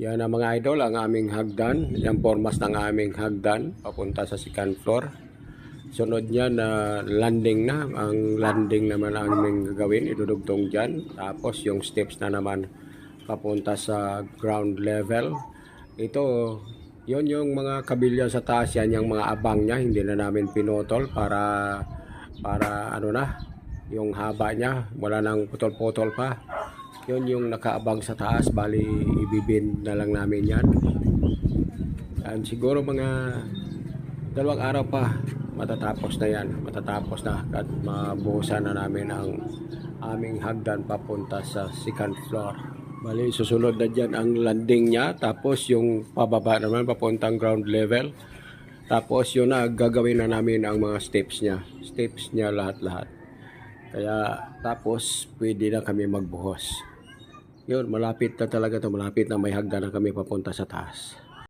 Yan ang mga idol, ang aming hagdan. Yan formas ng aming hagdan papunta sa second floor. Sunod niyan na landing na. Ang landing naman ang aming gagawin, idudugtong dyan. Tapos yung steps na naman papunta sa ground level. Ito, yon yung mga kabilya sa taas, yan yung mga abang niya. Hindi na namin pinotol para ano na, yung haba niya. Wala nang putol-putol pa. Yun yung nakaabang sa taas, bali ibibin na lang namin yan. And siguro mga 2 araw pa matatapos na yan, matatapos na at mabuhusan na namin ang aming hagdan papunta sa second floor. Bali susunod na dyan ang landing niya, tapos yung pababa naman papuntang ground level. Tapos yun na, gagawin na namin ang mga steps niya lahat-lahat. Kaya tapos pwede na kami magbuhos. Yun, malapit na talaga to, malapit na may hagdan na kami papunta sa taas.